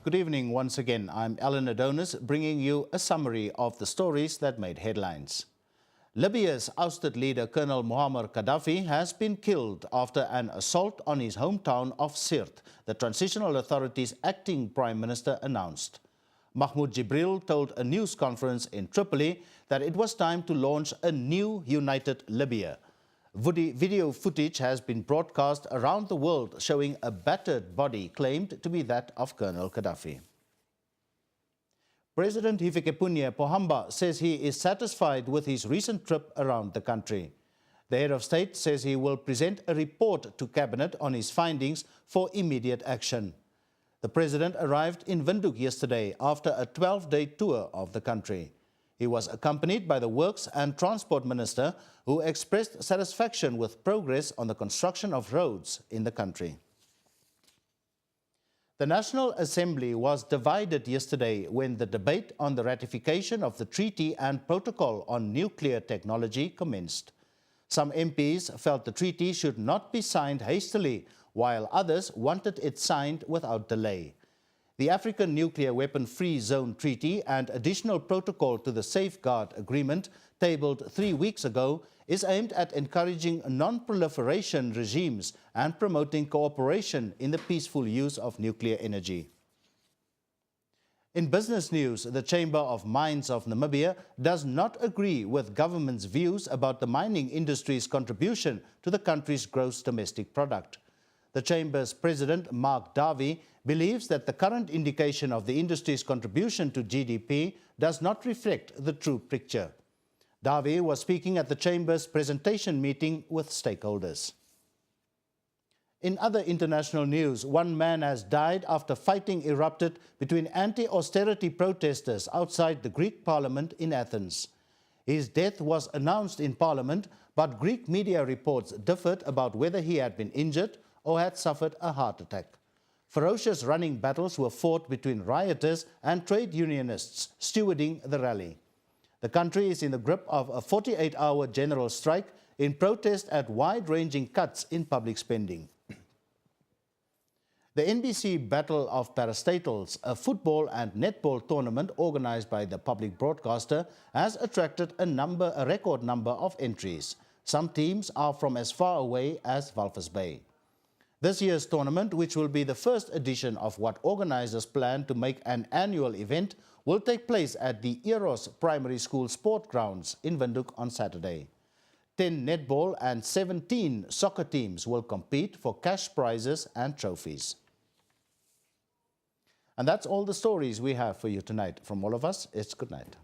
Good evening once again. I'm Alan Adonis bringing you a summary of the stories that made headlines. Libya's ousted leader Colonel Muammar Gaddafi has been killed after an assault on his hometown of Sirte, the Transitional Authority's acting Prime Minister announced. Mahmoud Jibril told a news conference in Tripoli that it was time to launch a new united Libya. Video footage has been broadcast around the world showing a battered body claimed to be that of Colonel Gaddafi. President Hifikepunye Pohamba says he is satisfied with his recent trip around the country. The head of state says he will present a report to cabinet on his findings for immediate action. The president arrived in Windhoek yesterday after a 12-day tour of the country. He was accompanied by the Works and Transport Minister, who expressed satisfaction with progress on the construction of roads in the country. The National Assembly was divided yesterday when the debate on the ratification of the treaty and protocol on nuclear technology commenced. Some MPs felt the treaty should not be signed hastily, while others wanted it signed without delay. The African Nuclear Weapon-Free Zone Treaty and additional protocol to the Safeguard Agreement, tabled 3 weeks ago, is aimed at encouraging non-proliferation regimes and promoting cooperation in the peaceful use of nuclear energy. In business news, the Chamber of Mines of Namibia does not agree with government's views about the mining industry's contribution to the country's gross domestic product. The Chamber's President, Mark Davey, believes that the current indication of the industry's contribution to GDP does not reflect the true picture. Davey was speaking at the Chamber's presentation meeting with stakeholders. In other international news, one man has died after fighting erupted between anti-austerity protesters outside the Greek parliament in Athens. His death was announced in parliament, but Greek media reports differed about whether he had been injured or had suffered a heart attack. Ferocious running battles were fought between rioters and trade unionists stewarding the rally. The country is in the grip of a 48-hour general strike in protest at wide-ranging cuts in public spending. The NBC Battle of Parastatals, a football and netball tournament organized by the public broadcaster, has attracted a record number of entries. Some teams are from as far away as Walvis Bay. This year's tournament, which will be the first edition of what organizers plan to make an annual event, will take place at the Eros Primary School Sport Grounds in Windhoek on Saturday. 10 netball and 17 soccer teams will compete for cash prizes and trophies. And that's all the stories we have for you tonight. From all of us, it's good night.